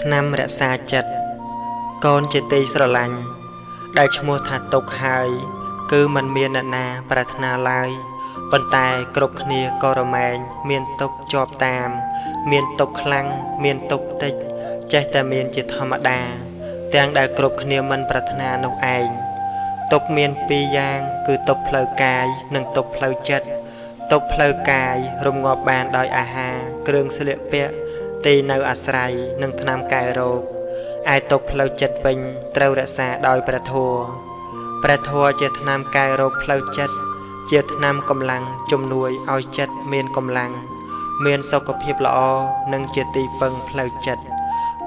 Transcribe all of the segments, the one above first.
năm rạ xa chật con chỉ tì sờ lạnh đại mua thà tục hài cứ mình miền na pratna lai bần tài cột nia coromen miền tục chọp tam miền tục khăng miền tục tịch trái ta miền chỉ thầm đà tiếng đại cột nia mình pratna nông ảnh tục miền pi giang cứ tục lời cài nâng tục lời chật tục lời cài rung ngọt bàn đòi hà kêu sợi bẹ tì nâu asrai nâng tham cài rô ai tục lời chật bình trâu đã xa đòiประทัวเจตนามกายโรคเพลจัดเจตนามกำลังจมนวยเอาจัดเมียนกำลังเมียนสกปรกละอนังเจติเปิงเพลจัด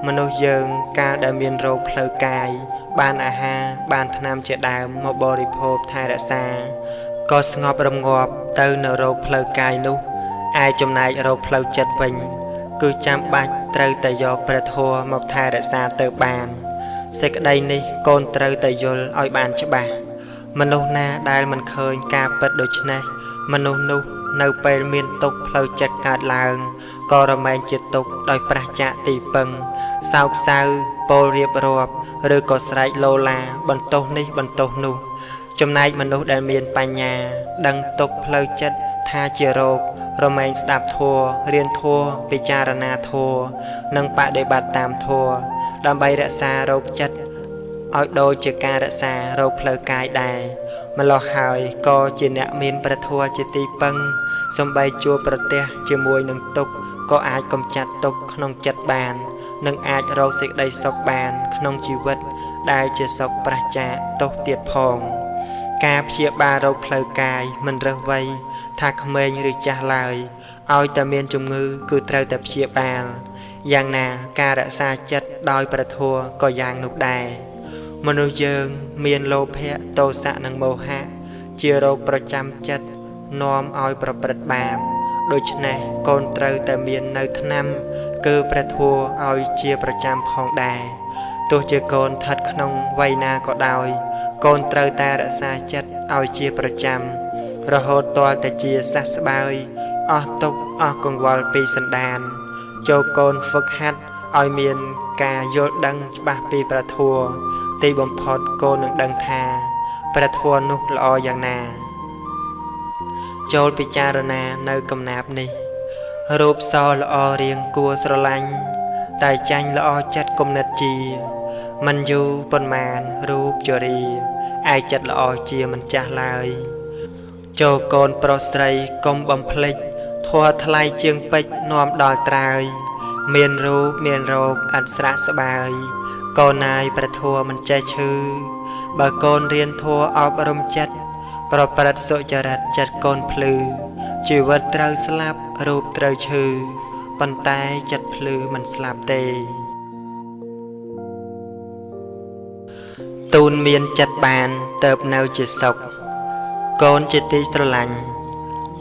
มนุษย์ยังการดำเนินโรคเพลกายบานอาหารบานทนามเจดาวมาบริโภคไทยรักษาก็สงบรำงอบเตินโรคเพลกายนุไอจมนายโรคเพลจัดเป็นคือจำบัดเติแต่ยอกประทัวหมกไทยรักษาเติบานเสกใดนี้โกนเตยแต่ยลอ้อยบานฉบับมนุษย์นาได้มันเคยกาเปิดโดยชนะมนุษย์นุในไปเมียนตกเพลจัดการลางก็ระแมงจิตตกโดยประจักษ์ตีปังสาวสาวโปเรียบรอบหรือก็สไลโลลาบรรทุกนี้บรรทุกนุจำนายมนุษย์ได้เมียนปัญญาดังตกเพลจัดทาเจโรกระแมงสดับทัวเรียนทัวพิจารณาทัวนังปะได้บัดตามทัวดำใบรักษาโรคจัดเอาโดยจากการรักษาโรคเพลกายได้มาหลอกหายก็จีเนมีนประทัวจิตีปังสมใบจัวประเทศจมวยหนึ่งตกก็อาจกำจัดตกขนมจัดบานหนึ่งอาจเราสิได้สกบานขนมชีวิตได้จะสกประจักษ์ตกเตียดพองการเพียบาโรคเพลกายมันเร็วไวถ้าเขมรหรือจ่าลายเอาแต่เมียนจงือคือเตาแต่เพียบาอย่างนาการรักษาจัดโดยประทัวก็อย่างนุกได้มนุษย์ยังเมียนโลภะโทสะนังโมหะเจียโรประจำจัดน้อมเอาประปรบาปโดยเฉพาะโกนเตยแต่เมียนในทนำคือประทัวเอาเจียประจำของได้ตัวเจียโกนทัดขนมไวนาก็ได้โกนเตยแต่รักษาจัดเอาเจียประจำระหดตัวแต่เจียสัสบายออกตกออกกังวลปีสันดานโจโกนฝึกหัดเอาเมียนกาโยดังบาปีประทัวตีบอมพอดโกนดังทาประทัวนุกละออย่างนาโจลปิจารณาในกำนาบนี้รูปซอละอเรียงกัวสลังแต่จังละอจัดกมนัดจีมันอยู่ปนมานรูปจรีไอจัดละอเจียมันจ่าลายโจโกนโปรสไตรกมบอมพลิกทัวทลายเจียงเป็ดนอมดอลตรายเมียนรูปเมียนโรคอันสระสบายโกนายประทัวมันใจชื่อบาโกนเรียนทัวเอาอารมณ์จัดประปรัดโสจรัดจัดโกนพลือชีวิตเตาสลับรูปเตาชื่อปันตายจัดพลือมันสลับเตตูนเมียนจัดบานเติบแนวจิตศกโกนจิตติสลัง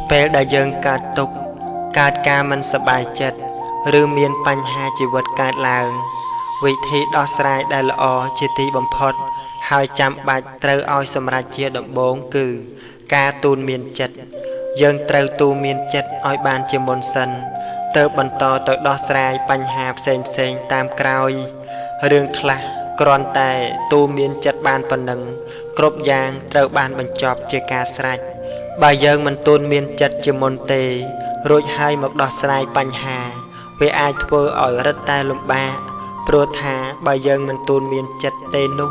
เปลได้ยังการตกการการมันสบายจัดหรือเมียนปัญหาชีวิตการลางวิธีดอสไลได้ละอจิตติบำพดหายจำบัดเตาเอาสมราเจียดบงคือการตูนเมียนจัดยังเตาตูเมียนจัดอ้อยบานเจมอนสันเติบบรรทอต่อดอสไลปัญหาเซนตามกราวเรื่องคลา กรอนแต่ตูเมียนจัดบานปนังครบยางเตาบานบรรจบเจกาสไลบายยังมันตูนเมียนจัดเจมอนเตรู้ให้หมกดอสไลปัญหาเวไอทัวอ่อยรัตตาลมบาโปรธาบายังมันตูนเมียนจัดเตนุ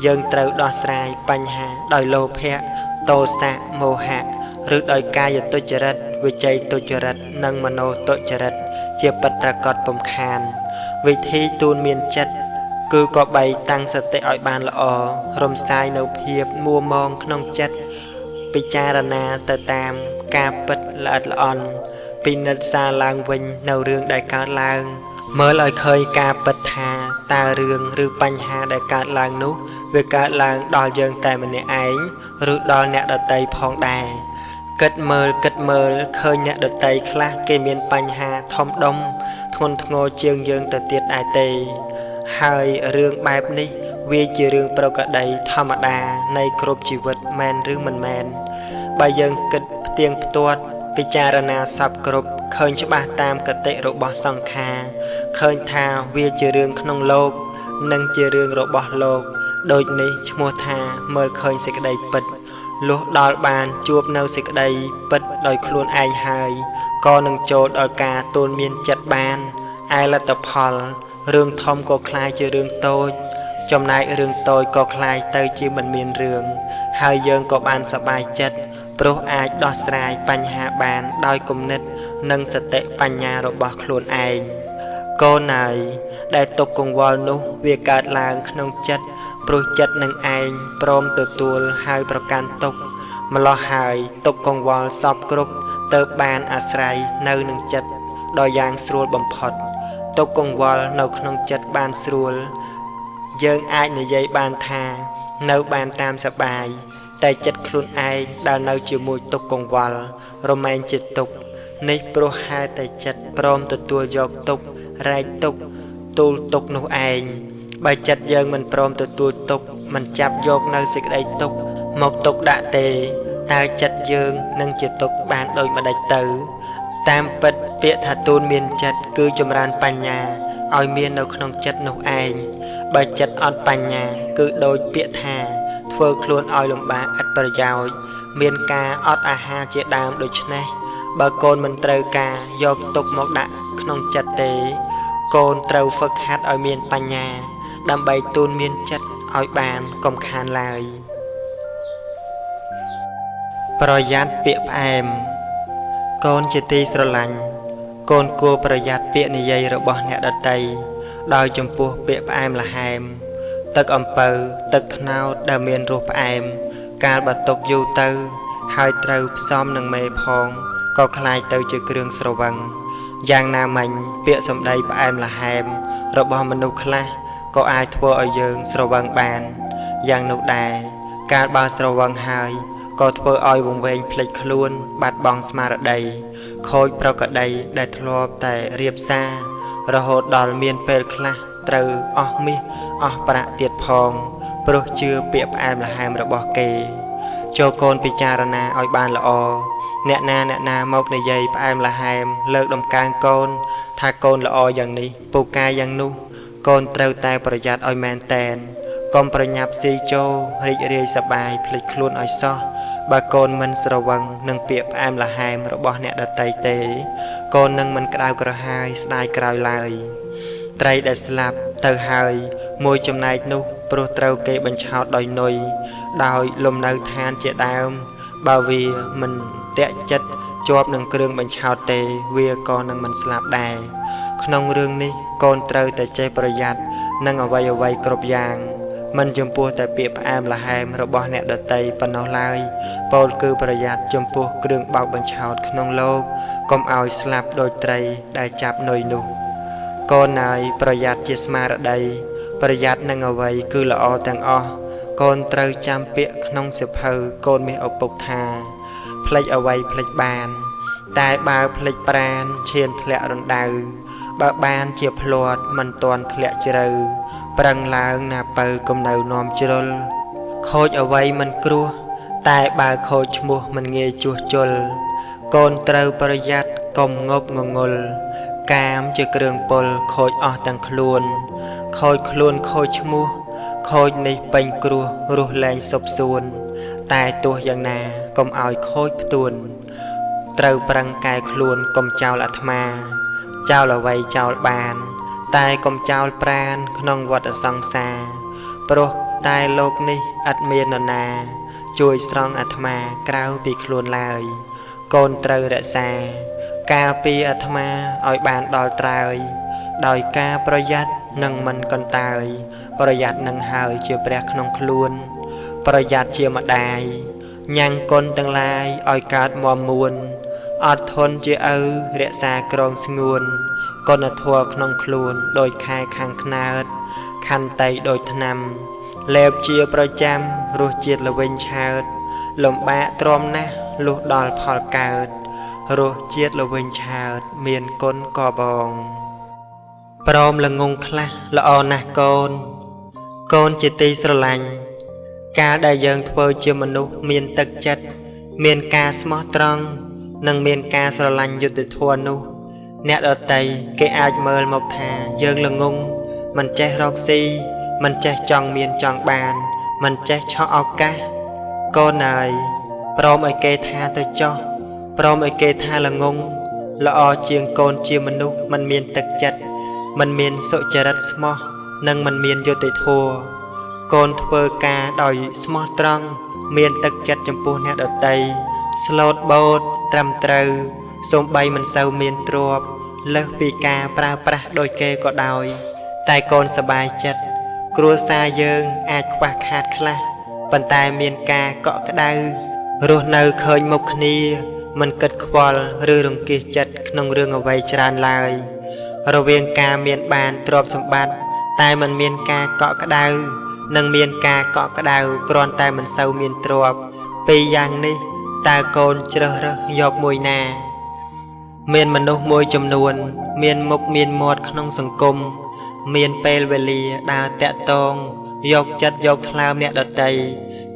ยังเตาดอสไลปัญหาโดยโลภะโตสะโมหะหรือโดยกายตุจริตวิจัยตุจริตนังมโนตุจริตเจียปัตตรกอดปมคานวิธีตูนเมียนจัดคือก็ใบตั้งสติอ่อยบานละอรมสายเนาเพียบมัวมองขนมจัดปิจารณาเตตามกาปิดละอัดละอ่อนปินัดซาลางวิญเนาเรื่องได้การลางเมื่อลอยเคยกาปิดทาตาเรื่องหรือปัญหาได้การลางนุเวกาลางดอลยังแต่มันเนี่ยไอ้หรือดอลเนี่ยดอไตพองได้เกิดเมื่อเคยเนี่ยดอไตคลาเกมีนปัญหาทอมดมทนงอเจียงยังแต่เตียดไอเตหายเรื่องแบบนี้วิจิเรื่องปกติธรรมดาในครบชีวิตแมนหรือมันแมนใบยังเกิดเตียงตัวพิจารณาสับกรบเคยฉบับตามกติรูปสังขาข ឃើញថាវាជារឿងក្នុងលោកនិងជារឿងរបស់លោកដូចនេះឈ្មោះថាមើលឃើញសេចក្តីពិតលុះដល់បានជួបនៅសេចក្តីពិតដោយខ្លួនឯងហើយក៏នឹងចូលដល់ការទូនមានចិត្តបានឯលទ្ធផលរឿងធំក៏คล้ายជារឿងតូចចំណែករឿងតូចក៏คล้ายទៅជាមិនមានរឿងហើយយើងក៏បានសប្បាយចិត្តព្រោះអាចដោះស្រាយបញ្ហាបានដោយគំនិតនិងសតិបញ្ញារបស់ខ្លួនឯងកូនហើយដែលទុកកង្វល់នោះវាកើតឡើងក្នុងចិត្តព្រោះចិត្តនឹងឯងព្រមទទួលហើយប្រកាន់ទុកម្លោះហើយទុកកង្វល់សពគ្រប់ទៅបានអាស្រ័យនៅនឹងចិត្តដ៏យ៉ាងស្រួលបំផុតទុកកង្វល់នៅក្នុងចិត្តបានស្រួលយើងអាចនិយាយបានថានៅបានតាមសបាយតែចិត្តខ្លួនឯងដែលនៅជាមួយទុកកង្វល់រមែងជាទុកនេះព្រោះហេតុតែចិត្តព្រមទទួលយកទុករែកទុកទូលទុកនោះឯងបើចិត្តយើងមិនព្រមទទួលទុកមិនចាប់យកនៅសេចក្តីទុកមកទុកដាក់ទេតើចិត្តយើងនឹងជាទុកបានដូចម្ដេចទៅតាមពិតពាក្យថាទូនមានចិត្តគឺចម្រើនបញ្ញាឲ្យមាននៅក្នុងចិត្តនោះឯងបើចិត្តអត់បញ្ញាគឺដូចពាក្យថាធ្វើខ្លួនឲ្យលំបាកឥតប្រយោជន៍មានការអត់អាហារជាដើមដូច្នេះបើកូនមិនត្រូវការយកទុកមកដាក់ក្នុងចិត្តទេកូនត្រូវហ្វឹកហាត់ឲ្យមានបញ្ញាដើម្បីទូនមានចិត្តឲ្យបានកុំខានឡើយប្រយ័ត្នពាក្យផ្អែមកូនជាទីស្រឡាញ់កូនគួរប្រយ័ត្នពាក្យនិយាយរបស់អ្នកដទៃដោយចំពោះពាក្យផ្អែមល្ហែមទឹកអំពៅទឹកត្នោតដែលមានរសផ្អែមកាលបើទុកយូរទៅហើយត្រូវផ្សំនឹងមេផងក៏คล้ายទៅជាគ្រឿងស្រវឹងយ៉ាងណាមិញពាក្យសម្ដីផ្អែមល្ហែមរបស់មនុស្សខ្លះក៏អាចធ្វើឲ្យយើងស្រវឹងបានយ៉ាងនោះដែរកាលបើស្រវឹងហើយក៏ធ្វើឲ្យវង្វេងភ្លេចខ្លួនបាត់បង់ស្មារតីខូចប្រក្រតីដែលធ្លាប់តែរៀបសាររហូតដល់មានពេលខ្លះត្រូវអស់មាសអស់ប្រាក់ទៀតផងព្រោះជឿពាក្យផ្អែមល្ហែមរបស់គេចូលកូនពិចារណាឲ្យបានល្អអ្នកណាមកនិយាយផ្អែមល្ហែមលើកដំកើងកូនថាកូនល្អយ៉ាងនេះពូកែយ៉ាងនោះកូនត្រូវតែប្រយ័ត្នឲ្យមែនតែនកុំប្រញាប់ស៊ីចូលរីករាយសប្បាយភ្លេចខ្លួនឲ្យសោះបើកូនមិនស្រវឹងនឹងពាក្យផ្អែមល្ហែមរបស់អ្នកដទៃទេកូននឹងមិនក្តៅក្រហាយស្ដាយក្រោយឡើយត្រីដែលស្លាប់ទៅហើយមួយចំណែកនោះព្រោះត្រូវគេបញ្ឆោតដោយនុយដោយលំនៅឋានជាដើមបើវាមិនតាក់ចិត្តជាប់នឹងគ្រឿងបញ្ឆោតទេវាក៏នឹងមិនស្លាប់ដែរក្នុងរឿងនេះកូនត្រូវតែចេះប្រយ័ត្ននឹងអ្វីគ្រប់យ៉ាងមិនចំពោះតែពាក្យផ្អែមល្ហែមរបស់អ្នកដទៃប៉ុណ្ណោះឡើយពោលគឺប្រយ័ត្នចំពោះគ្រឿងបោកបញ្ឆោតក្នុងលោកកុំឲ្យស្លាប់ដោយត្រីដែលចាប់នុយនោះកូនហើយប្រយ័ត្នជាស្មារតីប្រយ័ត្ននឹងអ្វីគឺល្អទាំងអស់កូនត្រូវចាំពាក្យក្នុងសៀវភៅកូនមាសឪពុកថាភ្លេចអ្វីភ្លេចបានតែបើភ្លេចប្រាណឈានធ្លាក់រណ្ដៅបើបានជាភ្លាត់មិនទាន់ធ្លាក់ជ្រៅប្រឹងឡើងណាពៅកុំនៅនាំជ្រុលខូចអ្វីមិនគ្រោះតែបើខូចឈ្មោះមិនងាយជួសជុលកូនត្រូវប្រយ័ត្នកុំងប់ងងុលកាមជាគ្រឿងពុលខូចអស់ទាំងខ្លួនខូចខ្លួនខូចឈ្មោះខូចនេះពេញគ្រោះរស់លែងសុបសួនតែទោះយ៉ាងណាកុំឲ្យខូចផ្ទួនត្រូវប្រឹងកែខ្លួនកុំចោលអាត្មាចោលអ្វីចោលបានតែកុំចោលប្រាណក្នុងវដ្តសង្សារព្រោះតែលោកនេះឥតមាននរណាជួយស្រង់អាត្មាក្រៅពីខ្លួនឡើយកូនត្រូវរក្សាការពារអាត្មាឲ្យបានដល់ត្រើយដោយការប្រយ័ត្ននឹងមិនកន្តើយប្រយ័ត្ននឹងហើយជាព្រះក្នុងខ្លួនប្រយ័ត្នជាម្ដាយញ៉ាំងគុណទាំងឡាយឲ្យកើតមមមួនអត់ធន់ជាឪរក្សាក្រងស្ងួនគុណធម៌ក្នុងខ្លួនដោយខែខាងខ្នើតខន្តីដោយថ្នាំលេបជាប្រចាំរសជាតិល្វីងឆើតលំបាកទ្រាំណាស់លុះដល់ផលកើតរសជាតិល្វីងឆើតមានគុណក៏បងព្រមល្ងងខ្លះល្អណាស់កូនជាទីស្រឡាញ់ការដែលយើងធ្វើជាមនុស្សមានទឹកចិត្តមានការស្មោះត្រង់និងមានការស្រឡាញ់យុត្តិធម៌នោះ អ្នកដតីគេអាចមើលមកថាយើងល្ងងមិនចេះរកស៊ីមិនចេះចង់មានចង់បានមិនចេះឆក់ឱកាសកូនអើយព្រមឲ្យគេថាទៅចោះព្រមឲ្យគេថាល្ងងល្អជាងកូនជាមនុស្សមិនមានទឹកចិត្តមិនមានសុចរិតស្មោះនិងមិនមានយុត្តិធម៌កូនធ្វើការដោយស្មោះត្រង់មានទឹកចិត្តចំពោះអ្នកដតីស្លូតបូតត្រឹមត្រូវសូម្បីមិនសូវមានទ្រព្យលើសពីការប្រើប្រាស់ដោយគេក៏ដោយតែកូនសប្បាយចិត្តគ្រួសារយើងអាចខ្វះខាតខ្លះប៉ុន្តែមានការកក់ក្ដៅរស់នៅឃើញមុខគ្នាមិនគិតខ្វល់ឬរង្គៀសចិត្តក្នុងរឿងអ្វីច្រើនឡើយរវាងការមានបានទ្រព្យសម្បត្តិតែមិនមានការកក់ក្ដៅនិងមានការកក់ក្ដៅគ្រាន់តែមិនសូវមានទ្រព្យពីរយ៉ាងនេះតើកូនជ្រើសរើសយកមួយណាមានមនុស្សមួយចំនួនមានមុខមានមាត់ក្នុងសង្គមមានពេលវេលាដើរតាក់ទងយកចិត្តយកថ្លើមអ្នកដតី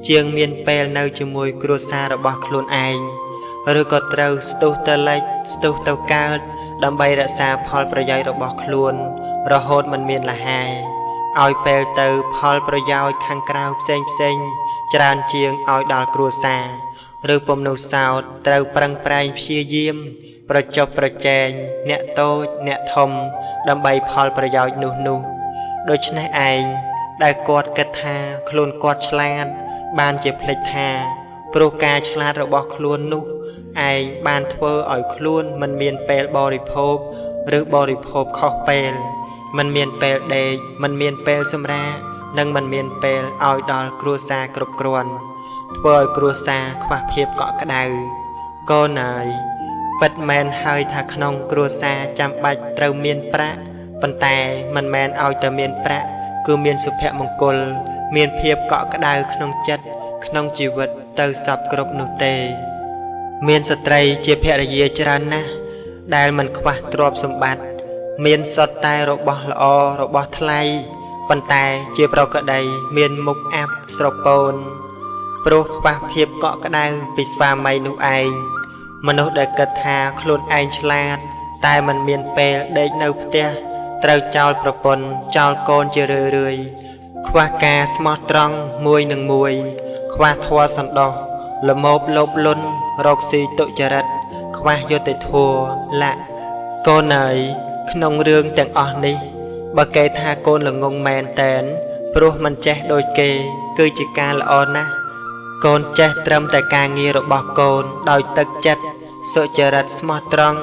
ជាងមានពេលនៅជាមួយគ្រួសាររបស់ខ្លួនឯងឬក៏ត្រូវស្ទុះទៅលិចស្ទុះទៅកើតដើម្បីរក្សាផលប្រយោជន៍របស់ខ្លួនរហូតមិនមានលហែឲ្យពេលទៅផលប្រយោជន៍ខាងក្រៅផ្សេងច្រើនជាងឲ្យដល់គ្រួសារឬពុំនោះសោតត្រូវប្រឹងប្រែងព្យាយាមប្រចុះប្រជែងអ្នកតូចអ្នកធំដើម្បីផលប្រយោជន៍នោះដូច្នេះឯងដែលគាត់គិតថាខ្លួនគាត់ឆ្លាតបានជាភ្លេចថាព្រោះការឆ្លាតរបស់ខ្លួននោះឯងបានធ្វើឲ្យខ្លួនមិនមានពេលបរិភោគឬបរិភោគខុសពេលមិនមានពេលដេកមិនមានពេលសម្រាកនិងមិនមានពេលឲ្យដល់គ្រួសារគ្រប់គ្រាន់ធ្វើឲ្យគ្រួសារខ្វះភាពកក់ក្ដៅកូនអើយពិតមែនហើយថាក្នុងគ្រួសារចាំបាច់ត្រូវមានប្រាក់ប៉ុន្តែមិនមែនឲ្យតែមានប្រាក់គឺមានសុភមង្គលមានភាពកក់ក្ដៅក្នុងចិត្តក្នុងជីវិតទៅសពគ្រប់នោះទេមានស្ត្រីជាភរិយាច្រើនណាស់ដែលមិនខ្វះទ្រព្យសម្បត្តិមានសុទ្ធតែរបស់ល្អរបស់ថ្លៃប៉ុន្តែជាប្រក្តីមានមុខអាប់ស្រពោនព្រោះខ្វះភាពកក់ក្ដៅពីស្វាមីនោះឯងមនុស្សដែលគិតថាខ្លួនឯងឆ្លាតតែមិនមានពេលដេកនៅផ្ទះត្រូវចោលប្រពន្ធចោលកូនជារឿយខ្វះការស្មោះត្រង់មួយនឹងមួយខ្វះធម៌សន្តោសល្មោបលោភលន់រកស៊ីទុច្ចរិតខ្វះយុត្តិធម៌លាក់កូនអើយក្នុងរឿងទាំងអស់នេះបើគេថាកូនល្ងងមែនតែនព្រោះមិនចេះដូចគេគឺជាការល្អណាស់កូនចេះត្រឹមតែការងាររបស់កូនដោយទឹកចិត្តសុចរិតស្មោះត្រង់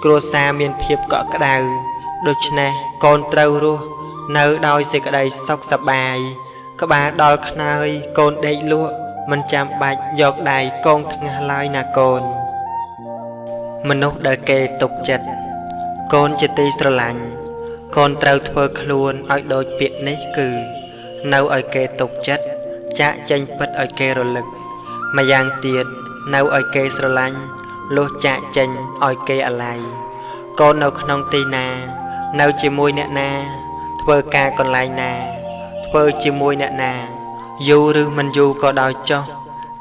គ្រួសារមានភាពកក់ក្ដៅដូច្នេះកូនត្រូវរស់នៅដោយសេចក្តីសុខសប្បាយក្បាលដល់ខ្នើយកូនដេកលក់មិនចាំបាច់យកដៃកងថ្ងាសឡើយណាកូនមនុស្សដែលគេទុកចិត្តកូនជាទីស្រឡាញ់កូនត្រូវធ្វើខ្លួនឲ្យដូចពាក្យនេះគឺនៅឲ្យគេទុកចិត្តចាក់ចេញពិតឲ្យគេរលឹកម្យ៉ាងទៀតនៅឲ្យគេស្រឡាញ់លុះចាក់ចេញឲ្យគេអាល័យកូននៅក្នុងទីណានៅជាមួយអ្នកណាធ្វើការកន្លែងណាធ្វើជាមួយអ្នកណាយូរឬមិនយូរក៏ដោយចុះ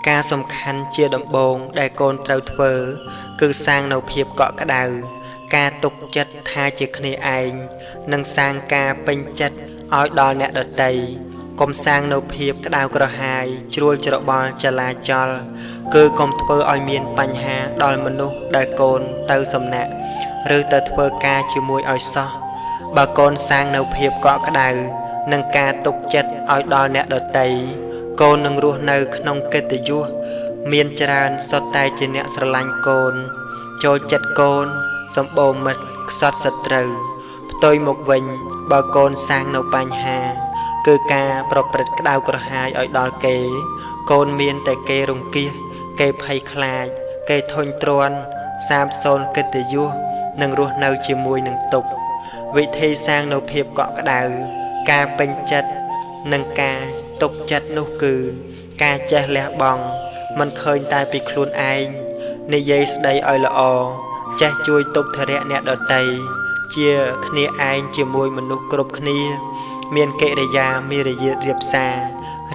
ការសំខាន់ជាដំបូងដែលកូនត្រូវធ្វើគឺសាងនៅភាពកក់ក្ដៅការទុកចិត្តថាជាគ្នាឯងនិងសាងការពេញចិត្តឲ្យដល់អ្នកដទៃកុំសាងនៅភាពក្តៅក្រហាយជ្រួលច្របល់ចលាចលគឺកុំធ្វើឲ្យមានបញ្ហាដល់មនុស្សដែលកូនទៅសំណាក់ឬទៅធ្វើការជាមួយឲ្យសោះបើកូនសាងនៅភាពកក់ក្ដៅនិងការទុកចិត្តឲ្យដល់អ្នកដទៃកូននឹងរស់នៅក្នុងកិត្តិយសមានច្រើនសុទ្ធតែជាអ្នកស្រឡាញ់កូនចូលចិត្តកូនសម្បូរមិត្តខ្សត់សត្រូវផ្ទុយមកវិញបើកូនសាងនៅបញ្ហាគឺការប្រព្រឹត្តក្តៅក្រហាយឲ្យដល់គេកូនមានតែគេរង្គៀសគេភ័យខ្លាចគេធុញទ្រាន់សាបសូន្យកិត្តិយសនិងរស់នៅជាមួយនឹងទុក្ខវិធីសាងនៅភាពកក់ក្ដៅការពេញចិត្តនិងការទុកចិត្តនោះគឺការចេះលះបង់មិនឃើញតែពីខ្លួនឯងនិយាយស្ដីឲ្យល្អចេះជួយទុក្ខធរៈអ្នកដទៃជាគ្នាឯងជាមួយមនុស្សគ្រប់គ្នាមានកិរិយាមារយាទរៀបសារ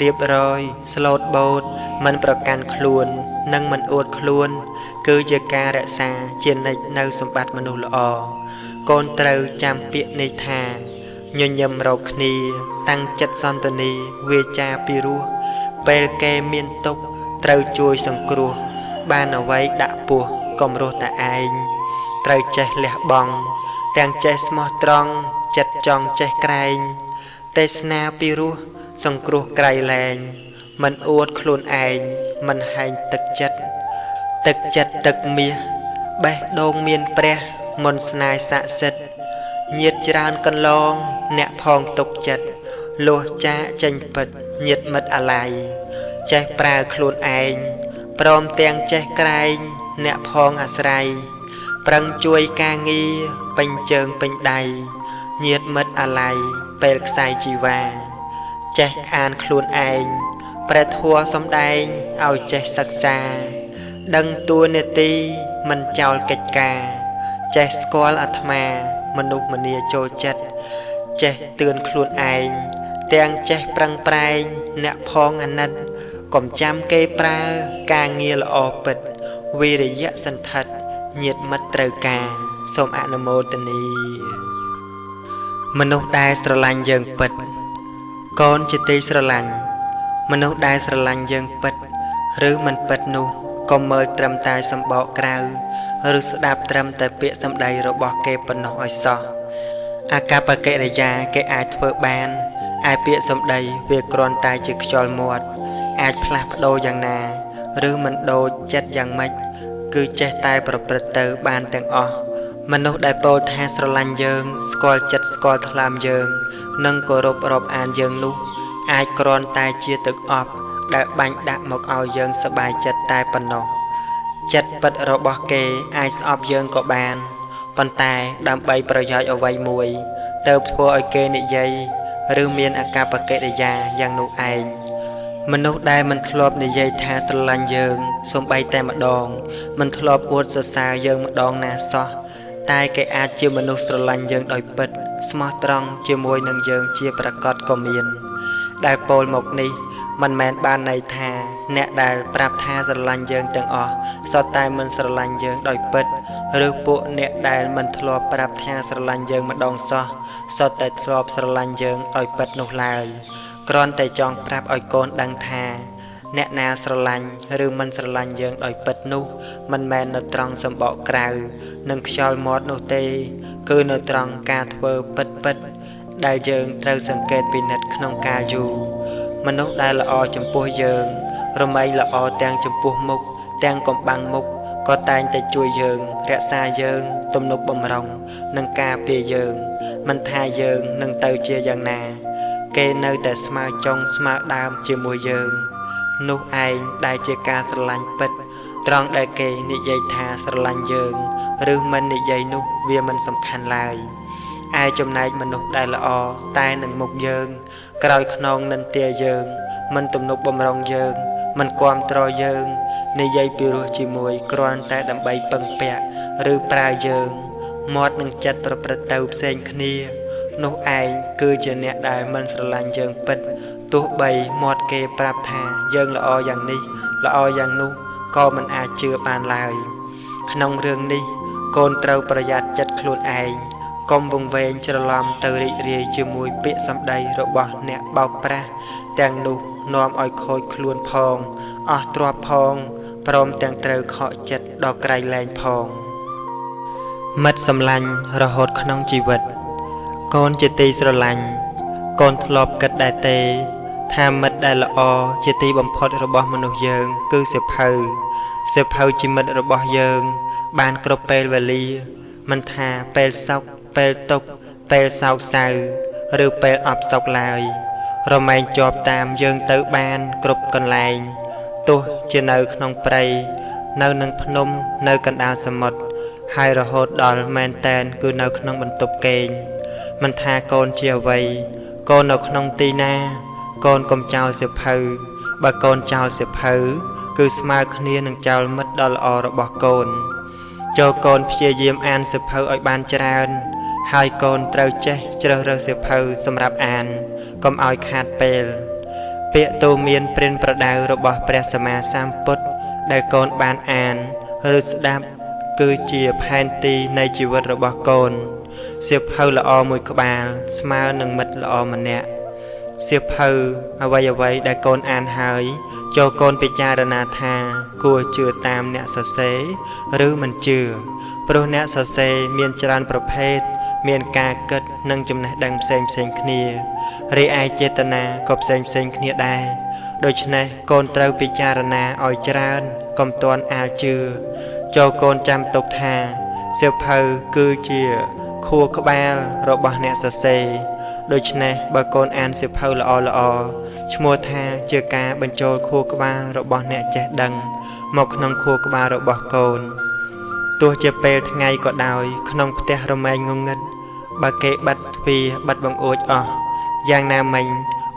រៀបរយស្លូតបូតមិនប្រកាន់ខ្លួននិងមិនអួតខ្លួនគឺជាការរក្សាជានិច្ចនៅសម្បត្តិមនុស្សល្អ កូនត្រូវចាំពាក្យនៃថាញញឹមរកគ្នាតាំងចិត្តសន្តានីវាចាពីរោះពេលគេមានទុក្ខត្រូវជួយសង្គ្រោះបានអ្វីដាក់ពោះកុំរស់តែឯងត្រូវចេះលះបង់ទាំងចេះស្មោះត្រង់ចិត្តចង់ចេះក្រែងទេសនាពីរោះសង្គ្រោះក្រៃលែងមិនអួតខ្លួនឯងមិនហែងទឹកចិត្តទឹកមាសបេះដូងមានព្រះមន្តស្នេហ៍ស័ក្តិសិទ្ធិញាតច្រើនកន្លងអ្នកផងទុកចិត្តលួសចាកចេញពិតញាតមិត្តអាឡ័យចេះប្រើខ្លួនឯងព្រមទាំងចេះក្រែងអ្នកផងអាស្រ័យប្រឹងជួយការងារពេញជើងពេញដៃញាតមិត្តអាឡ័យពេលខ្សែជីវ៉ាចេះអានខ្លួនឯងព្រះធម៌សំដែងឲ្យចេះសិក្សាដឹងតួនាទីមិនចោលកិច្ចការចេះស្គាល់អាត្មាមនុស្សម្នាចូលចិត្តចេះទឿនខ្លួនឯងទាំងចេះប្រឹងប្រែងអ្នកផងអាណិតកុំចាំគេប្រើការងារល្អពិតវិរិយៈសន្ធិដ្ឋញាតមិត្តត្រូវការសូមអនុមោទនាមនុស្សដែលស្រឡាញ់យើងពិតកូនជាទីស្រឡាញ់មនុស្សដែលស្រឡាញ់យើងពិតឬមិនពិតនោះកុំមើលត្រឹមតែសម្បកក្រៅឬស្ដាប់ត្រឹមតែពាក្យសម្ដីរបស់គេប៉ុណ្ណោះឲ្យសោះអាកប្បកិរិយាគេអាចធ្វើបានឯពាក្យសម្ដីវាគ្រាន់តែជាខ្យល់មាត់អាចផ្លាស់ប្ដូរយ៉ាងណាឬមិនដូចចិត្តយ៉ាងម៉េចគឺចេះតែប្រព្រឹត្តទៅបានទាំងអស់មនុស្សដែលពោលថាស្រឡាញ់យើងស្គាល់ចិត្តស្គាល់ថ្លើមយើងនិងគោរពរាប់អានយើងនោះអាចគ្រាន់តែជាទឹកអប់ដែលបាញ់ដាក់មកឲ្យយើងសប្បាយចិត្តតែប៉ុណ្ណោះចិត្តពិតរបស់គេអាចស្អប់យើងក៏បានប៉ុន្តែដើម្បីប្រយោជន៍អ្វីមួយទៅធ្វើឲ្យគេនិយាយឬមានអាកប្បកិរិយាយ៉ាងនោះឯងមនុស្សដែលមិនធ្លាប់និយាយថាស្រឡាញ់យើងសូម្បីតែម្ដងមិនធ្លាប់អួតសរសើរយើងម្ដងណាសោះតែគេអាចជាមនុស្សស្រឡាញ់យើងដោយពិតស្មោះត្រង់ជាមួយនឹងយើងជាប្រកបក៏មានដែលពោលមកនេះមិនមែនបានន័យថាអ្នកដែលប្រាប់ថាស្រឡាញ់យើងទាំងអស់សុទ្ធតែមិនស្រឡាញ់យើងដោយពិតឬពួកអ្នកដែលមិនធ្លាប់ប្រាប់ថាស្រឡាញ់យើងម្ដងសោះសុទ្ធតែធ្លាប់ស្រឡាញ់យើងឲ្យពិតនោះឡើយគ្រាន់តែចង់ប្រាប់ឲ្យកូនដឹងថាអ្នកណាស្រឡាញ់ឬមិនស្រឡាញ់យើងដោយពិតនោះមិនមែននៅត្រង់សម្បកក្រៅនិងខ្យល់មាត់នោះទេគឺនៅត្រង់ការធ្វើពិតដែលយើងត្រូវសង្កេតពិនិត្យក្នុងកាលយូរមនុស្សដែលល្អចំពោះយើងរមែងល្អទាំងចំពោះមុខទាំងកំបាំងមុខក៏តែងតែជួយយើងរក្សាយើងទំនុកបំរុងនិងការពារយើងមិនថាយើងនឹងទៅជាយ៉ាងណាគេនៅតែស្មើចុងស្មើដើមជាមួយយើងនោះឯងដែលជាការស្រឡាញ់ពិតត្រង់ដែលគេនិយាយថាស្រឡាញ់យើងឬមិននិយាយនោះវាមិនសំខាន់ឡើយឯចំណែកមនុស្សដែលល្អតែនឹងមុខយើងក្រោយខ្នងនិន្ទាយើងមិនទំនុកបំរុងយើងមិនគាំទ្រយើងនិយាយពីរោះជាមួយគ្រាន់តែដើម្បីពឹងពាក់ឬប្រើយើងមាត់នឹងចិត្តប្រព្រឹត្តទៅផ្សេងគ្នានោះឯងគឺជាអ្នកដែលមិនស្រឡាញ់យើងពិតទោះបីមាត់គេប្រាប់ថាយើងល្អយ៉ាងនេះល្អយ៉ាងនោះក៏មិនអាចជឿបានឡើយក្នុងរឿងនេះកូនត្រូវប្រយ័ត្នចិត្តខ្លួនឯងកុំវង្វេងច្រឡំទៅរីករាយជាមួយពាក្យសម្ដីរបស់អ្នកបោកប្រាស់ទាំងនោះនាំឲ្យខូចខ្លួនផងអស់ទ្រព្យផងព្រមទាំងត្រូវខកចិត្តដល់ក្រៃលែងផងមិត្តសម្លាញ់រហូតក្នុងជីវិតកូនជាទីស្រឡាញ់កូនធ្លាប់គិតដែរទេថាមិត្តដែលល្អជាទីបំផុតរបស់មនុស្សយើងគឺសៀវភៅជាមិត្តរបស់យើងបានគ្រប់ពេលវេលាមិនថាពេលសុខពេលទុក្ខពេលសោកសៅឬពេលអបសុខឡើយរមែងជាប់តាមយើងទៅបានគ្រប់កន្លែងទោះជានៅក្នុងព្រៃនៅនឹងភ្នំនៅកណ្ដាលសមុទ្រហើយរហូតដល់មែនតែនគឺនៅក្នុងបន្ទប់គេងមិនថាកូនជាអ្វីកូននៅក្នុងទីណាកូនកុំចោលសៀវភៅបើកូនចោលសៀវភៅគឺស្មើគ្នានឹងចោលមិត្តដ៏ល្អរបស់កូនចូលកូនព្យាយាមអានសៀវភៅឲ្យបានច្រើនហើយកូនត្រូវចេះជ្រើសរើសសៀវភៅសម្រាប់អានកុំឲ្យខាតពេលពាក្យទូន្មានព្រិនប្រដៅរបស់ព្រះសម្មាសម្ពុទ្ធដែលកូនបានអានឬស្ដាប់គឺជាផែនទីនៃជីវិតរបស់កូន សៀវភៅល្អមួយក្បាលស្មើនឹងមិត្តល្អម្នាក់សៀវភៅអ្វីដែលកូនអានហើយចូលកូនពិចារណាថាគួរជឿតាមអ្នកសរសេរឬមិនជឿព្រោះអ្នកសរសេរមានច្រើនប្រភេទមានការគិតនិងចំណេះដឹងផ្សេងគ្នារីឯចេតនាក៏ផ្សេងគ្នាដែរដូច្នេះកូនត្រូវពិចារណាឲ្យច្រើនកុំទាន់អាលជឿចូលកូនចាំទុកថាសៀវភៅគឺជាខួរក្បាលរបស់អ្នកសរសេរដូច្នេះបើកូនអានសៀវភៅល្អឈ្មោះថាជាការបញ្ចូលខួរក្បាលរបស់អ្នកចេះដឹងមកក្នុងខួរក្បាលរបស់កូនទោះជាពេលថ្ងៃក៏ដោយក្នុងផ្ទះរមែងងងឹតបើគេបិទទ្វារបិទបង្អួចអស់យ៉ាងណាមិញ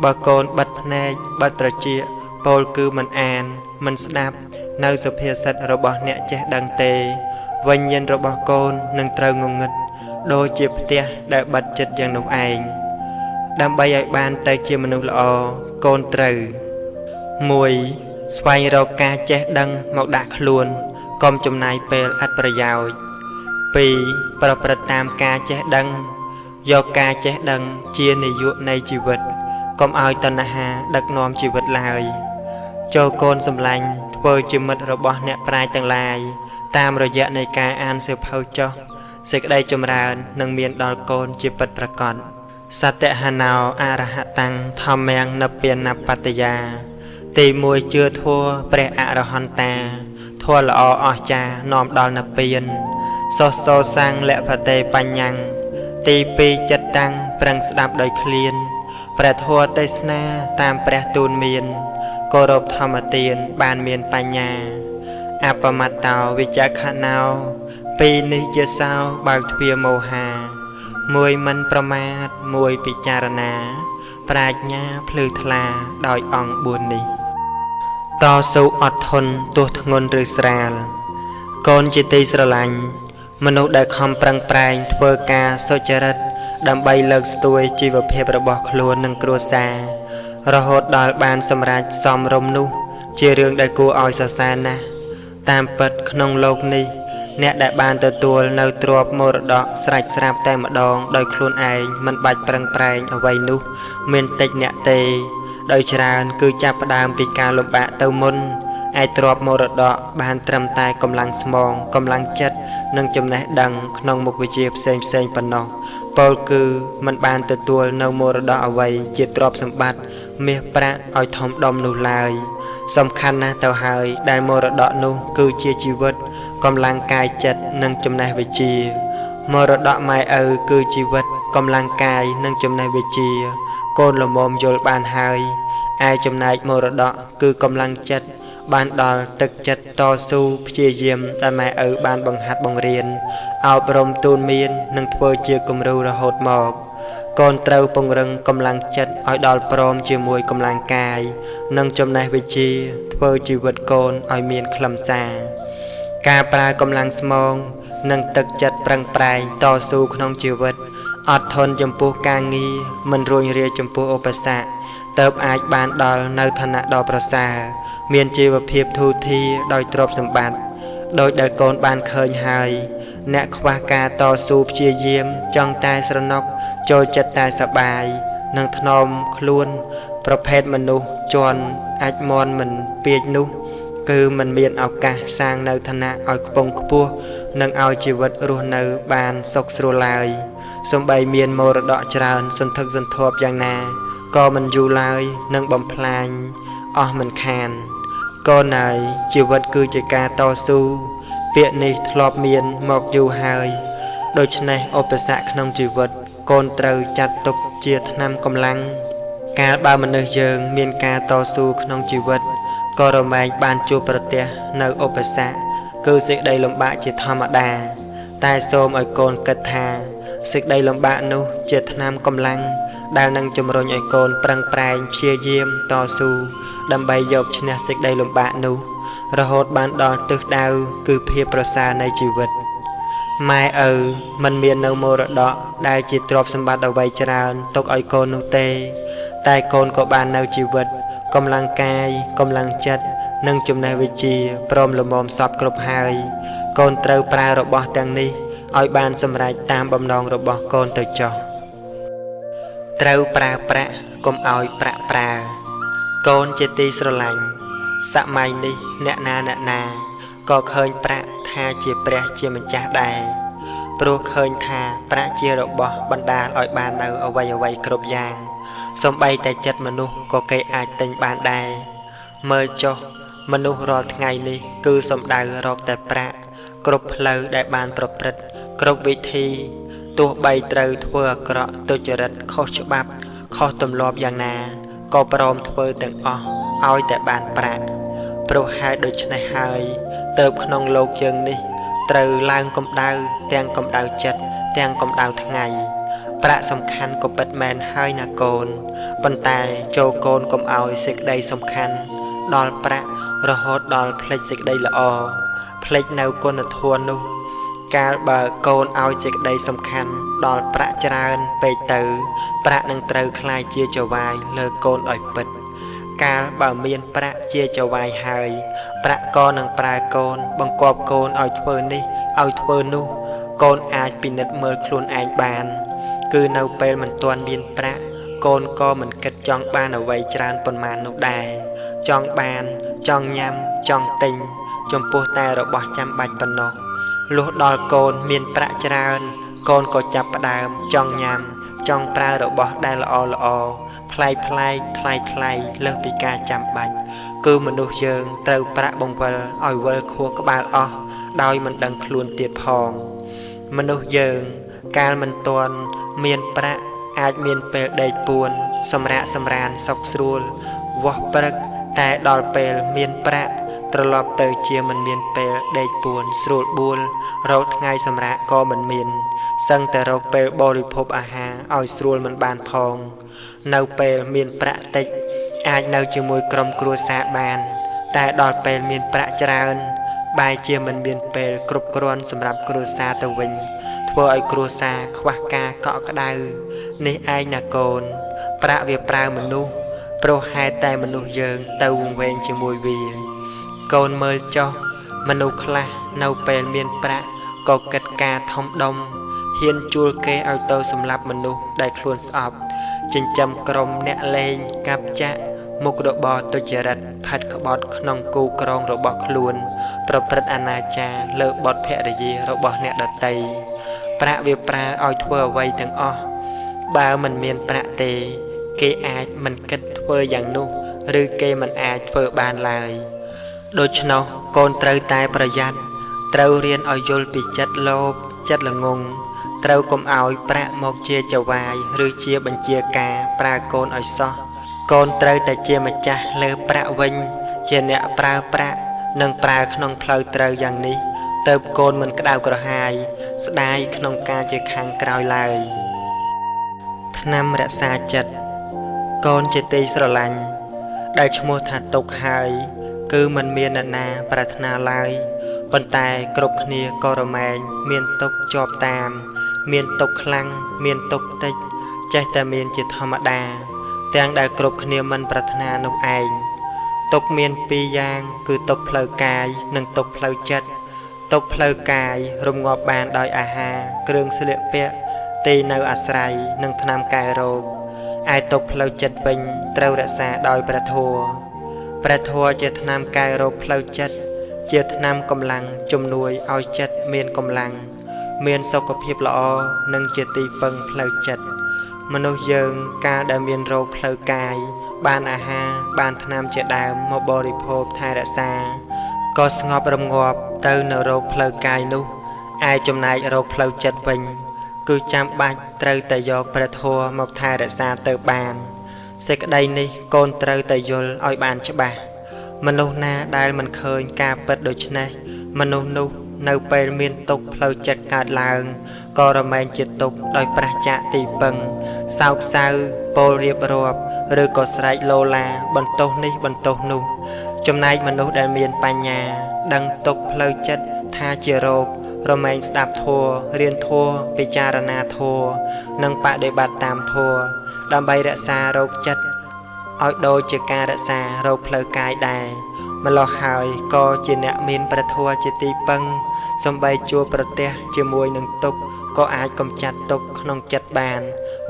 បើកូនបិទភ្នែកបិទត្រចៀកពោលគឺមិនអានមិនស្ដាប់នៅសុភាសិតរបស់អ្នកចេះដឹងទេវិញ្ញាណរបស់កូននឹងត្រូវងងឹតដូចជាផ្ទះដែលបិទចិត្តយ៉ាងនោះឯងដើម្បីឲ្យបានទៅជាមនុស្សល្អកូនត្រូវ1ស្វែងរកការចេះដឹងមកដាក់ខ្លួនកុំចំណាយពេលឥតប្រយោជន៍2ប្រព្រឹត្តតាមការចេះដឹងយកការចេះដឹងជានាយកនៃជីវិតកុំឲ្យតណ្ហាដឹកនាំជីវិតឡើយចូលកូនសម្លាញ់ធ្វើជាមិត្តរបស់អ្នកប្រាជ្ញទាំងឡាយតាមរយៈនៃការអានសៀវភៅចុះសេចក្តីចម្រើននឹងមានដល់កូនជាពិតប្រាកដសត្យហណោអរហតាំងធម្មំនិព្វានបត្តយាទី1ជឿធัวព្រះអរហន្តាធัวល្អអស្ចារ្យនាំដល់និព្វានសុសោសាំងលភតេបញ្ញាំងទី2ចិត្តតាំងប្រឹងស្ដាប់ដោយឃ្លានព្រះធัวទេសនាតាមព្រះទូលមានគោរពធម្មទានបានមានបញ្ញាអបមត្តោវិចក្ខណោពីរនេះជាសោបើកទ្វារមោហា1មិនប្រមាទ1ពិចារណាប្រាជ្ញាភ្លឺថ្លាដោយអង្គ4នេះតស៊ូអត់ធន់ទោះធ្ងន់ឬស្រាលកូនជាទីស្រឡាញ់មនុស្សដែលខំប្រឹងប្រែងធ្វើការសុចរិតដើម្បីលើកស្ទួយជីវភាពរបស់ខ្លួននិងគ្រួសាររហូតដល់បានសម្រេចសមរម្យនោះជារឿងដែលគួរឲ្យសរសើរណាស់តាមពិតក្នុងโลกនេះអ្នកដែលបានទទួលនៅទ្រព្យមរតកស្រេចស្រាប់តែម្ដងដោយខ្លួនឯងមិនបាច់ប្រឹងប្រែងអ្វីនោះមានតិចអ្នកទេដោយច្រើនគឺចាប់ផ្ដើមពីការលំបាកទៅមុនឯទ្រព្យមរតកបានត្រឹមតែកម្លាំងស្មងកម្លាំងចិត្តនិងចំណេះដឹងក្នុងមុខវិជ្ជាផ្សេងប៉ុណ្ណោះពោលគឺមិនបានទទួលនៅមរតកអ្វីជាទ្រព្យសម្បត្តិមាសប្រាក់ឲ្យធំដុំនោះឡើយសំខាន់ណាស់ទៅហើយដែលមរតកនោះគឺជាជីវិតកម្លាំងកាយចិត្តនិងចំណេះវិជ្ជាមរតកម៉ែឪគឺជីវិតកម្លាំងកាយនិងចំណេះវិជ្ជាកូនល្មមយល់បានហើយឯចំណែកមរតកគឺកម្លាំងចិត្តបានដល់ទឹកចិត្តតស៊ូព្យាយាមដែលម៉ែឪបានបង្ហាត់បង្រៀនអប់រំទូនមាននិងធ្វើជាគំរូរហូតមកកូនត្រូវពង្រឹងកម្លាំងចិត្តឲ្យដល់ព្រមជាមួយកម្លាំងកាយនិងចំណេះវិជ្ជាធ្វើជីវិតកូនឲ្យមានខ្លឹមសារការប្រើកម្លាំងស្មងនិងទឹកចិត្តប្រឹងប្រែងតស៊ូក្នុងជីវិតអត់ធន់ចំពោះការងារមិនរួញរាចំពោះឧបសគ្គទើបអាចបានដល់នៅឋានៈដ៏ប្រសើរមានជីវភាពធូរធារដោយទ្រព្យសម្បត្តិដោយដែលកូនបានឃើញហើយអ្នកខ្វះការតស៊ូព្យាយាមចង់តែស្រណុកចូលចិត្តតែសប្បាយនិងថ្នមខ្លួនប្រភេទមនុស្សជន់អាចមន់មិនពេកនោះគឺមិនមានឱកាសសាងនៅឋានៈឲ្យខ្ពង់ខ្ពស់និងឲ្យជីវិតរស់នៅបានសុខស្រួលឡើយសូម្បីមានមរតកច្រើនសន្ធឹកសន្ធាប់យ៉ាងណាក៏មិនយូរឡើយនឹងបំផ្លាញអស់មិនខានកូនហើយជីវិតគឺជាការតស៊ូពាក្យនេះធ្លាប់មានមកយូរហើយដូច្នេះឧបសគ្គក្នុងជីវិតកូនត្រូវចាត់ទុកជាថ្នាំកម្លាំងកាលបើមនុស្សយើងមានការតស៊ូក្នុងជីវិតក៏រមែងបានជួបប្រទះនៅឧបសគ្គគឺសេចក្តីលំបាកជាធម្មតាតែសូមឲ្យកូនគិតថាសេចក្តីលំបាកនោះជាថ្នាំកម្លាំងដែលនឹងជំរុញឲ្យកូនប្រឹងប្រែងព្យាយាមតស៊ូដើម្បីយកឈ្នះសេចក្តីលំបាកនោះរហូតបានដល់ទិសដៅគឺភាពប្រសើរនៃជីវិតម៉ែឪមិនមាននៅមរតកដែលជាទ្រព្យសម្បត្តិអ្វីច្រើនទុកឲ្យកូននោះទេតែកូនក៏បាននៅជីវិតកម្លាំងកាយកម្លាំងចិត្តនិងចំណេះវិជ្ជាព្រមល្មមសពគ្រប់ហើយកូនត្រូវប្រើរបស់ទាំងនេះ ឲ្យបានសម្រេចតាមបំណងរបស់កូនទៅចុះត្រូវប្រើប្រាក់កុំឲ្យប្រាក់ប្រើកូនជាទីស្រឡាញ់សម័យនេះអ្នកណាក៏ឃើញប្រាក់ថាជាព្រះជាម្ចាស់ដែរព្រោះឃើញថាប្រាក់ជារបស់បណ្ដាលឲ្យបាននៅអ្វីគ្រប់យ៉ាងសូម្បីតែចិត្តមនុស្សក៏គេអាចទិញបានដែរមើលចុះមនុស្សរាល់ថ្ងៃនេះគឺសំដៅរកតែប្រាក់គ្រប់ផ្លូវដែលបានប្រព្រឹត្តគ្រប់វិធីទោះបីត្រូវធ្វើអាក្រក់ទុច្ចរិតខុសច្បាប់ខុសទម្លាប់យ៉ាងណាក៏ព្រមធ្វើទាំងអស់ឲ្យតែបានប្រាក់ព្រោះហេតុដូច្នេះហើយទើបក្នុងលោកយើងនេះត្រូវឡើងកម្ដៅទាំងកម្ដៅចិត្តទាំងកម្ដៅថ្ងៃប្រាក់សំខាន់ក៏ពិតមែនហើយណាកូនប៉ុន្តែចូលកូនកុំឲ្យសេចក្តីសំខាន់ដល់ប្រាក់រហូតដល់ភ្លេចសេចក្តីល្អភ្លេចនៅគុណធម៌នោះកាលបើកូនឲ្យសេចក្តីសំខាន់ដល់ប្រាក់ច្រើនពេកទៅប្រាក់នឹងត្រូវคล้ายជាចវាយលើកូនឲ្យពិតកាលបើមានប្រាក់ជាចវាយហើយប្រាក់ក៏នឹងប្រើកូនបង្គាប់កូនឲ្យធ្វើនេះឲ្យធ្វើនោះកូនអាចពិនិត្យមើលខ្លួនឯងបានគឺនៅពេលមិនទាន់មានប្រាក់កូនក៏មិនគិតចង់បានអ្វីច្រើនប៉ុន្មាននោះដែរចង់បានចង់ញ៉ាំចង់ទិញចំពោះតែរបស់ចាំបាច់ប៉ុណ្ណោះលុះដល់កូនមានប្រាក់ច្រើនកូនក៏ចាប់ផ្ដើមចង់ញ៉ាំចង់ប្រើរបស់ដែលល្អថ្លៃលើសពីការចាំបាច់គឺមនុស្សយើងត្រូវប្រាក់បង្វិលឲ្យវិលខួរក្បាលអស់ដោយមិនដឹងខ្លួនទៀតផងមនុស្សយើងកាលមិនទាន់មានប្រាក់អាចមានពេលដេកពួនសម្រាកសម្រានសុខស្រួលវាស់ព្រឹកតែដល់ពេលមានប្រាក់ត្រឡប់ទៅជាមិនមានពេលដេកពួនស្រួលបួលរកថ្ងៃសម្រាកក៏មិនមានសឹងតែរកពេលបរិភោគអាហារឲ្យស្រួលមិនបានផងនៅពេលមានប្រាក់តិចអាចនៅជាមួយក្រុមគ្រួសារបានតែដល់ពេលមានប្រាក់ច្រើនបែរជាមិនមានពេលគ្រប់គ្រាន់សម្រាប់គ្រួសារទៅវិញធ្វើឲ្យគ្រួសារខ្វះការកក់ក្ដៅនេះឯងណាកូនប្រាក់វាប្រើមនុស្សព្រោះហេតុតែមនុស្សយើងទៅវង្វេងជាមួយវាកូនមើលចុះមនុស្សខ្លះនៅពេលមានប្រាក់ក៏គិតការធំដុំហ៊ានជួលគេឲ្យទៅសម្លាប់មនុស្សដែលខ្លួនស្អប់ចិញ្ចឹមក្រុមអ្នកលេងកាប់ចាក់មុខរបរទុច្ចរិតផាត់ក្បត់ក្នុងគូក្រងរបស់ខ្លួនប្រព្រឹត្តអនាចារលើបុត្រភរិយារបស់អ្នកដទៃប្រាក់វាប្រើឲ្យធ្វើអ្វីទាំងអស់បើមិនមានប្រាក់ទេគេអាចមិនគិតធ្វើយ៉ាងនោះឬគេមិនអាចធ្វើបានឡើយដូច្នោះកូនត្រូវតែប្រយ័ត្នត្រូវរៀនឲ្យយល់ពីចិត្តលោភចិត្តល្ងងត្រូវកុំឲ្យប្រាក់មកជាចវាយឬជាបញ្ជាការប្រើកូនឲ្យសោះកូនត្រូវតែជាម្ចាស់លើប្រាក់វិញជាអ្នកប្រើប្រាក់និងប្រើក្នុងផ្លូវត្រូវយ៉ាងនេះទើបកូនមិនក្តៅក្រហាយស្ដាយក្នុងការជាខាងក្រោយឡើយថ្នាំរក្សាចិត្តកូនជាទីស្រឡាញ់ដែលឈ្មោះថាទុក្ខហើយគឺមិនមានអ្នកណាប្រាថ្នាឡើយប៉ុន្តែគ្រប់គ្នាក៏រមែងមានទុក្ខជាប់តាមមានទុក្ខខ្លាំងមានទុក្ខតិចចេះតែមានជាធម្មតាទាំងដែលគ្រប់គ្នាមិនប្រាថ្នានោះឯងទុក្ខមានពីរយ៉ាងគឺទុក្ខផ្លូវកាយនិងទុក្ខផ្លូវចិត្តទុក្ខផ្លូវកាយរំងាប់បានដោយអាហារគ្រឿងស្លៀកពាក់ទីនៅអាស្រ័យនិងថ្នាំកែរោគឯទុក្ខផ្លូវចិត្តវិញត្រូវរក្សាដោយព្រះធម៌ជាថ្នាំកែរោគផ្លូវចិត្តជាថ្នាំកម្លាំងជំនួយឲ្យចិត្តមានកម្លាំងមានសុខភាពល្អនិងជាទីពឹងផ្លូវចិត្តមនុស្សយើងកាលដែលមានរោគផ្លូវកាយបានអាហារបានថ្នាំជាដើមមកបរិភោគថែរក្សាក៏ស្ងប់រងាប់ទៅនៅរោគផ្លូវកាយនោះឯចំណែករោគផ្លូវចិត្តវិញគឺចាំបាច់ត្រូវតែយកព្រះធម៌មកថែរក្សាទៅបានសេចក្តីនេះកូនត្រូវតែយល់ឲ្យបានច្បាស់មនុស្សណាដែលមិនឃើញការពិតដូច្នេះមនុស្សនោះនៅពេលមានទុក្ខផ្លូវចិត្តកើតឡើងក៏រមែងជាទុក្ខដោយប្រះចាកទីពឹងសោកសៅពោលរៀបរាប់ឬក៏ស្រែកឡូឡាបន្ទោសនេះបន្ទោសនោះចំណែកមនុស្សដែលមានបញ្ញាដឹងទុក្ខផ្លូវចិត្តថាជារោគរមែងស្ដាប់ធម៌រៀនធម៌ពិចារណាធម៌និងបដិបត្តិតាមធម៌ដើម្បីរក្សារោគចិត្តឲ្យដូចជាការរក្សារោគផ្លូវកាយដែរម្ល៉េះហើយក៏ជាអ្នកមានព្រះធម៌ជាទីពឹង សំបីជួបប្រទះជាមួយនឹងទុក្ខក៏អាចកំចាត់ទុក្ខក្នុងចិត្តបាន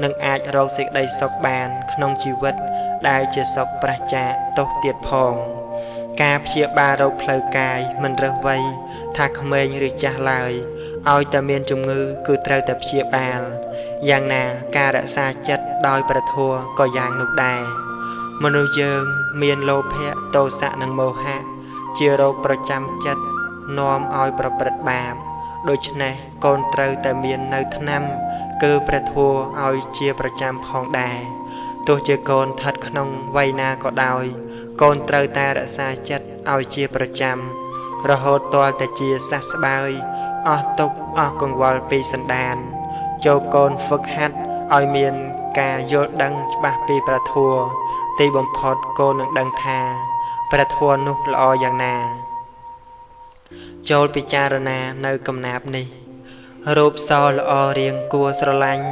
និងអាចរកសេចក្តីសុខបានក្នុងជីវិតដែលជាសុខប្រះចាកទោសទៀតផងការព្យាបាលរោគផ្លូវកាយមិនរើសវ័យថាក្មេងឬចាស់ឡើយឲ្យតែមានជំងឺគឺត្រូវតែព្យាបាលយ៉ាងណាការរក្សាចិត្តដោយព្រះធម៌ក៏យ៉ាងនោះដែរមនុស្សយើងមានលោភៈទោសៈនិងមោហៈជារោគប្រចាំចិត្តនាំឲ្យប្រព្រឹត្តបាបដូច្នេះកូនត្រូវតែមាននៅថ្នាំគឺព្រះធម៌ឲ្យជាប្រចាំផងដែរទោះជាកូនស្ថិតក្នុងវ័យណាក៏ដោយកូនត្រូវតែរក្សាចិត្តឲ្យជាប្រចាំរហូតទាល់តែជាសះស្បើយអស់ទុក្ខអស់កង្វល់ពីសន្តានចូលកូនហ្វឹកហាត់ឲ្យមានការយល់ដឹងច្បាស់ពីព្រះធម៌ទីបំផុតកូននឹងដឹងថាព្រះធម៌នោះល្អយ៉ាងណាចូលពិចារណានៅកំណាព្យនេះរូបសល្អរៀងគួរស្រឡាញ់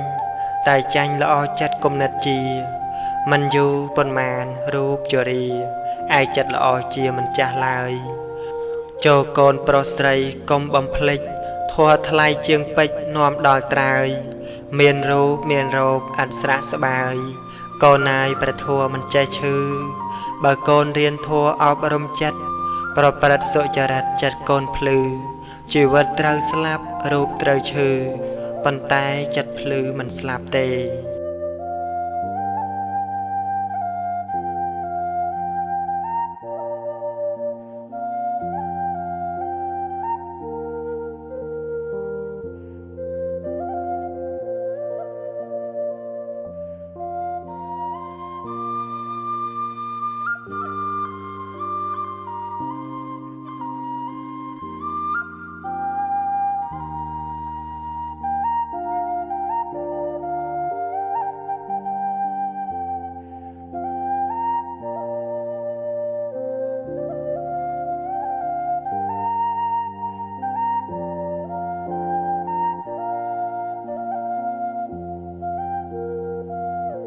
តែចាញ់ល្អចិត្តគំនិតជាមិនយូរប៉ុន្មានរូបជរាឯចិត្តល្អជាមិនចាស់ឡើយចូលកូនប្រុសស្រីកុំបំភ្លេចធម៌ថ្លៃជាងពេជ្រនាំដល់ត្រើយមានរូបមានរោគអត់ស្រាក់ស្បើយកូនណាយព្រះធម៌មិនចេះឈឺបើកូនរៀនធម៌អប់រំចិត្តប្រព្រឹត្តសុចរិតចិត្តកូនភ្លឺជីវិតត្រូវស្លាប់រូបត្រូវឈឺប៉ុន្តែចិត្តភ្លឺមិនស្លាប់ទេ